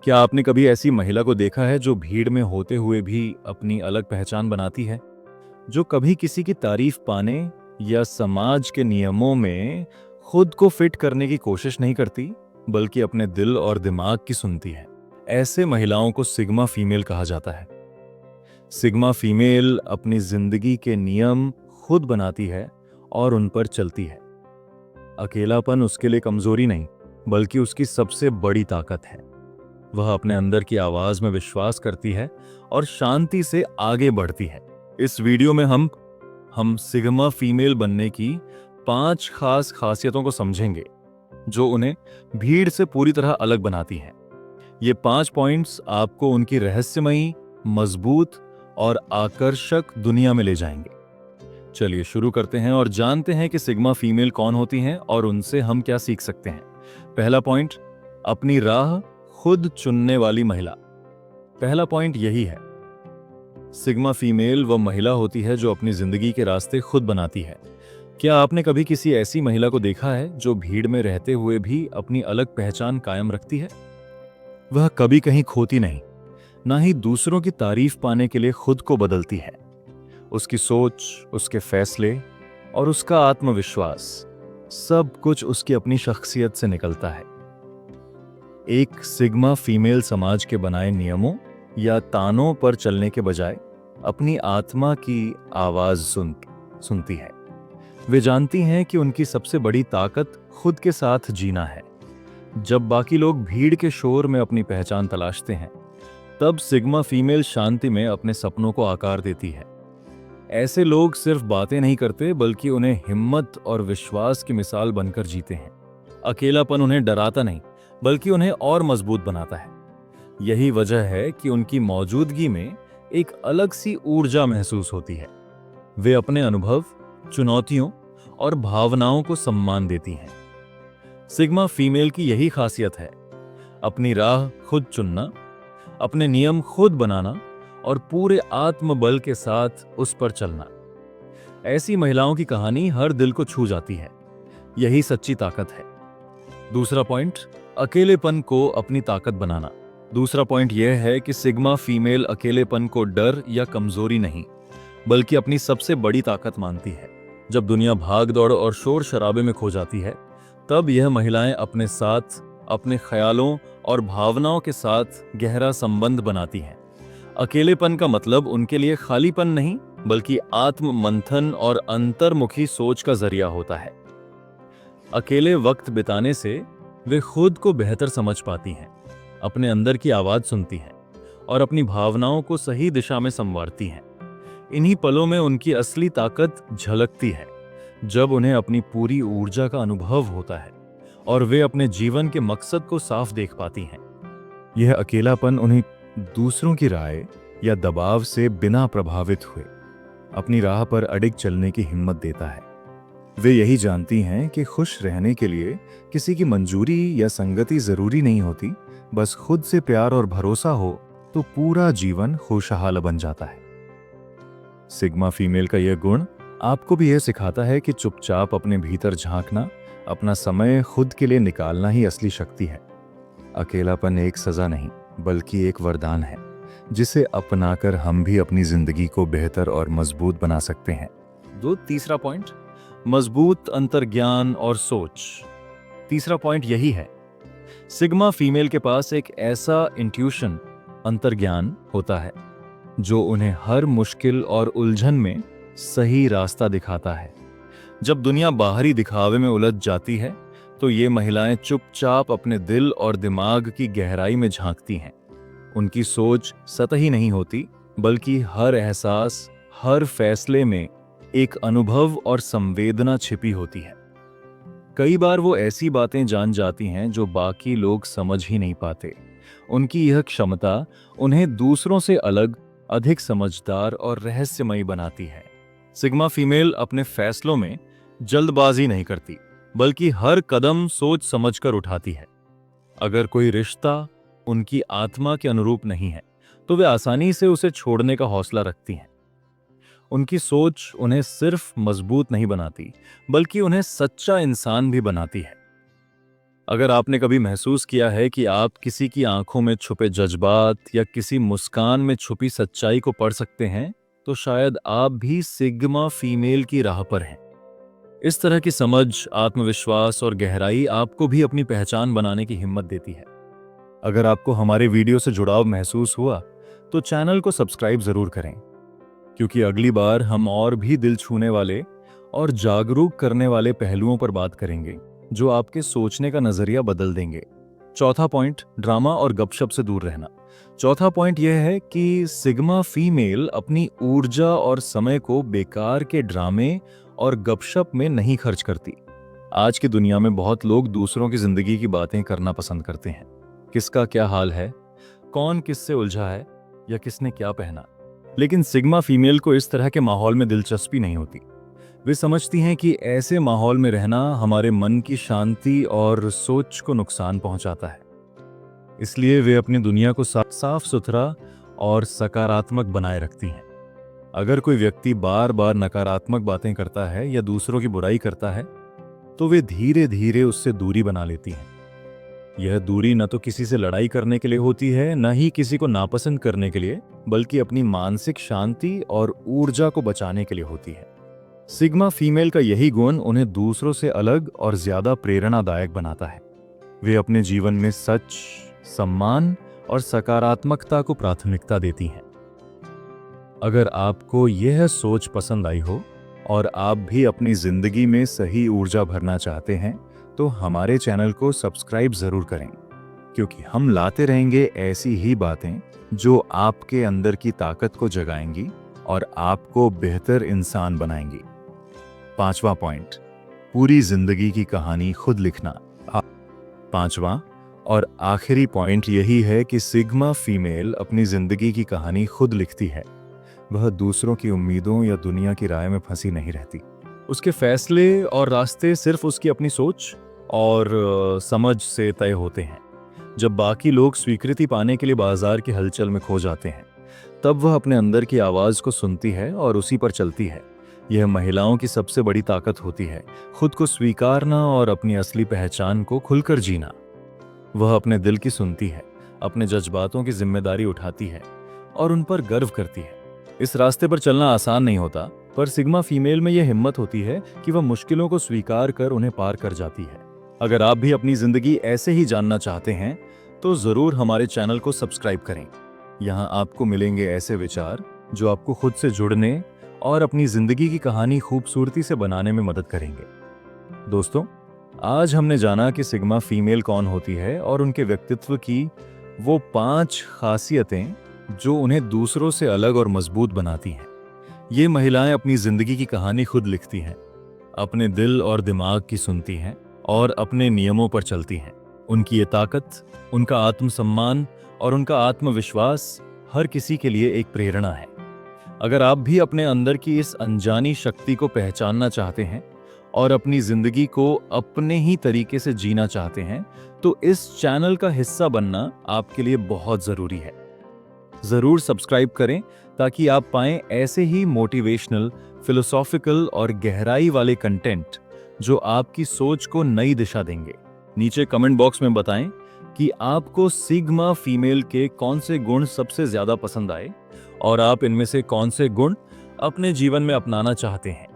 क्या आपने कभी ऐसी महिला को देखा है जो भीड़ में होते हुए भी अपनी अलग पहचान बनाती है, जो कभी किसी की तारीफ पाने या समाज के नियमों में खुद को फिट करने की कोशिश नहीं करती, बल्कि अपने दिल और दिमाग की सुनती है? ऐसे महिलाओं को सिग्मा फीमेल कहा जाता है। सिग्मा फीमेल अपनी जिंदगी के नियम खुद बनाती है और उन पर चलती है। अकेलापन उसके लिए कमजोरी नहीं, बल्कि उसकी सबसे बड़ी ताकत है। वह अपने अंदर की आवाज में विश्वास करती है और शांति से आगे बढ़ती है। इस वीडियो में हम सिग्मा फीमेल बनने की 5 खास खासियतों को समझेंगे, जो उन्हें भीड़ से पूरी तरह अलग बनाती हैं। ये 5 पॉइंट्स आपको उनकी रहस्यमयी, मजबूत और आकर्षक दुनिया में ले जाएंगे। चलिए शुरू करते हैं और जानते हैं कि सिग्मा फीमेल कौन होती हैं और उनसे हम क्या सीख सकते हैं। पहला पॉइंट, अपनी राह खुद चुनने वाली महिला। पहला पॉइंट यही है, सिग्मा फीमेल वह महिला होती है जो अपनी जिंदगी के रास्ते खुद बनाती है। क्या आपने कभी किसी ऐसी महिला को देखा है जो भीड़ में रहते हुए भी अपनी अलग पहचान कायम रखती है? वह कभी कहीं खोती नहीं, ना ही दूसरों की तारीफ पाने के लिए खुद को बदलती है। उसकी सोच, उसके फैसले और उसका आत्मविश्वास, सब कुछ उसकी अपनी शख्सियत से निकलता है। एक सिग्मा फीमेल समाज के बनाए नियमों या तानों पर चलने के बजाय अपनी आत्मा की आवाज सुनती है। वे जानती हैं कि उनकी सबसे बड़ी ताकत खुद के साथ जीना है। जब बाकी लोग भीड़ के शोर में अपनी पहचान तलाशते हैं, तब सिग्मा फीमेल शांति में अपने सपनों को आकार देती है। ऐसे लोग सिर्फ बातें नहीं करते, बल्कि उन्हें हिम्मत और विश्वास की मिसाल बनकर जीते हैं। अकेलापन उन्हें डराता नहीं, बल्कि उन्हें और मजबूत बनाता है। यही वजह है कि उनकी मौजूदगी में एक अलग सी ऊर्जा महसूस होती है। वे अपने अनुभव, चुनौतियों और भावनाओं को सम्मान देती हैं। सिग्मा फीमेल की यही खासियत है, अपनी राह खुद चुनना, अपने नियम खुद बनाना और पूरे आत्मबल के साथ उस पर चलना। ऐसी महिलाओं की कहानी हर दिल को छू जाती है। यही सच्ची ताकत है। दूसरा पॉइंट, अकेलेपन को अपनी ताकत बनाना। दूसरा पॉइंट यह है कि सिग्मा फीमेल अकेलेपन को डर या कमजोरी नहीं, बल्कि अपनी सबसे बड़ी ताकत मानती है। जब दुनिया भाग दौड़ और शोर शराबे में खो जाती है, तब यह महिलाएं अपने साथ, अपने ख्यालों और भावनाओं के साथ गहरा संबंध बनाती हैं। अकेलेपन का मतलब उनके लिए खालीपन नहीं, बल्कि आत्म मंथन और अंतर्मुखी सोच का जरिया होता है। अकेले वक्त बिताने से वे खुद को बेहतर समझ पाती हैं, अपने अंदर की आवाज सुनती हैं और अपनी भावनाओं को सही दिशा में संवारती हैं। इन्हीं पलों में उनकी असली ताकत झलकती है, जब उन्हें अपनी पूरी ऊर्जा का अनुभव होता है और वे अपने जीवन के मकसद को साफ देख पाती हैं। यह अकेलापन उन्हें दूसरों की राय या दबाव से बिना प्रभावित हुए अपनी राह पर अडिग चलने की हिम्मत देता है। वे यही जानती हैं कि खुश रहने के लिए किसी की मंजूरी या संगति जरूरी नहीं होती, बस खुद से प्यार और भरोसा हो तो पूरा जीवन खुशहाल बन जाता है। सिग्मा फीमेल का यह गुण आपको भी यह सिखाता है कि चुपचाप अपने भीतर झांकना, अपना समय खुद के लिए निकालना ही असली शक्ति है। अकेलापन एक सजा नहीं, बल्कि एक वरदान है, जिसे अपनाकर हम भी अपनी जिंदगी को बेहतर और मजबूत बना सकते हैं। तीसरा पॉइंट, मजबूत अंतर्ज्ञान और सोच। तीसरा पॉइंट यही है, सिग्मा फीमेल के पास एक ऐसा इंट्यूशन, अंतर्ज्ञान होता है, जो उन्हें हर मुश्किल और उलझन में सही रास्ता दिखाता है। जब दुनिया बाहरी दिखावे में उलझ जाती है, तो ये महिलाएं चुपचाप अपने दिल और दिमाग की गहराई में झांकती हैं। उनकी सोच सतही नहीं होती, बल्कि हर एहसास, हर फैसले में एक अनुभव और संवेदना छिपी होती है। कई बार वो ऐसी बातें जान जाती हैं जो बाकी लोग समझ ही नहीं पाते। उनकी यह क्षमता उन्हें दूसरों से अलग, अधिक समझदार और रहस्यमयी बनाती है। सिग्मा फीमेल अपने फैसलों में जल्दबाजी नहीं करती, बल्कि हर कदम सोच समझकर उठाती है। अगर कोई रिश्ता उनकी आत्मा के अनुरूप नहीं है, तो वे आसानी से उसे छोड़ने का हौसला रखती हैं। उनकी सोच उन्हें सिर्फ मजबूत नहीं बनाती, बल्कि उन्हें सच्चा इंसान भी बनाती है। अगर आपने कभी महसूस किया है कि आप किसी की आंखों में छुपे जज्बात या किसी मुस्कान में छुपी सच्चाई को पढ़ सकते हैं, तो शायद आप भी सिग्मा फीमेल की राह पर हैं। इस तरह की समझ, आत्मविश्वास और गहराई आपको भी अपनी पहचान बनाने की हिम्मत देती है। अगर आपको हमारे वीडियो से जुड़ाव महसूस हुआ, तो चैनल को सब्सक्राइब जरूर करें, क्योंकि अगली बार हम और भी दिल छूने वाले और जागरूक करने वाले पहलुओं पर बात करेंगे, जो आपके सोचने का नजरिया बदल देंगे। चौथा पॉइंट, ड्रामा और गपशप से दूर रहना। चौथा पॉइंट यह है कि सिग्मा फीमेल अपनी ऊर्जा और समय को बेकार के ड्रामे और गपशप में नहीं खर्च करती। आज की दुनिया में बहुत लोग दूसरों की जिंदगी की बातें करना पसंद करते हैं। किसका क्या हाल है, कौन किससे उलझा है, या किसने क्या पहना। लेकिन सिग्मा फीमेल को इस तरह के माहौल में दिलचस्पी नहीं होती। वे समझती हैं कि ऐसे माहौल में रहना हमारे मन की शांति और सोच को नुकसान पहुंचाता है। इसलिए वे अपनी दुनिया को साफ सुथरा और सकारात्मक बनाए रखती हैं। अगर कोई व्यक्ति बार बार नकारात्मक बातें करता है या दूसरों की बुराई करता है, तो वे धीरे धीरे उससे दूरी बना लेती हैं। यह दूरी न तो किसी से लड़ाई करने के लिए होती है, न ही किसी को नापसंद करने के लिए, बल्कि अपनी मानसिक शांति और ऊर्जा को बचाने के लिए होती है। सिग्मा फीमेल का यही गुण उन्हें दूसरों से अलग और ज्यादा प्रेरणादायक बनाता है। वे अपने जीवन में सच, सम्मान और सकारात्मकता को प्राथमिकता देती हैं। अगर आपको यह सोच पसंद आई हो और आप भी अपनी जिंदगी में सही ऊर्जा भरना चाहते हैं, तो हमारे चैनल को सब्सक्राइब जरूर करें, क्योंकि हम लाते रहेंगे ऐसी ही बातें जो आपके अंदर की ताकत को जगाएंगी और आपको बेहतर इंसान बनाएंगी। पांचवा पॉइंट, पूरी जिंदगी की कहानी खुद लिखना। पांचवा और आखिरी पॉइंट यही है कि सिग्मा फीमेल अपनी जिंदगी की कहानी खुद लिखती है। वह दूसरों की उम्मीदों या दुनिया की राय में फंसी नहीं रहती। उसके फैसले और रास्ते सिर्फ उसकी अपनी सोच और समझ से तय होते हैं। जब बाकी लोग स्वीकृति पाने के लिए बाजार की हलचल में खो जाते हैं, तब वह अपने अंदर की आवाज को सुनती है और उसी पर चलती है। यह महिलाओं की सबसे बड़ी ताकत होती है, खुद को स्वीकारना और अपनी असली पहचान को खुलकर जीना। वह अपने दिल की सुनती है, अपने जज्बातों की जिम्मेदारी उठाती है और उन पर गर्व करती है। इस रास्ते पर चलना आसान नहीं होता, पर सिग्मा फीमेल में यह हिम्मत होती है कि वह मुश्किलों को स्वीकार कर उन्हें पार कर जाती है। अगर आप भी अपनी जिंदगी ऐसे ही जानना चाहते हैं, तो जरूर हमारे चैनल को सब्सक्राइब करें। यहाँ आपको मिलेंगे ऐसे विचार जो आपको खुद से जुड़ने और अपनी जिंदगी की कहानी खूबसूरती से बनाने में मदद करेंगे। दोस्तों, आज हमने जाना कि सिग्मा फीमेल कौन होती है और उनके व्यक्तित्व की वो 5 खासियतें जो उन्हें दूसरों से अलग और मजबूत बनाती हैं। ये महिलाएं अपनी जिंदगी की कहानी खुद लिखती हैं, अपने दिल और दिमाग की सुनती हैं और अपने नियमों पर चलती हैं। उनकी ये ताकत, उनका आत्मसम्मान और उनका आत्मविश्वास हर किसी के लिए एक प्रेरणा है। अगर आप भी अपने अंदर की इस अनजानी शक्ति को पहचानना चाहते हैं और अपनी जिंदगी को अपने ही तरीके से जीना चाहते हैं, तो इस चैनल का हिस्सा बनना आपके लिए बहुत जरूरी है। जरूर सब्सक्राइब करें ताकि आप पाएं ऐसे ही मोटिवेशनल, फिलोसॉफिकल और गहराई वाले कंटेंट जो आपकी सोच को नई दिशा देंगे। नीचे कमेंट बॉक्स में बताएं कि आपको सिग्मा फीमेल के कौन से गुण सबसे ज्यादा पसंद आए और आप इनमें से कौन से गुण अपने जीवन में अपनाना चाहते हैं।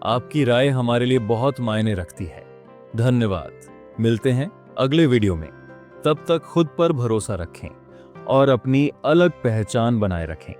आपकी राय हमारे लिए बहुत मायने रखती है। धन्यवाद। मिलते हैं अगले वीडियो में। तब तक खुद पर भरोसा रखें और अपनी अलग पहचान बनाए रखें।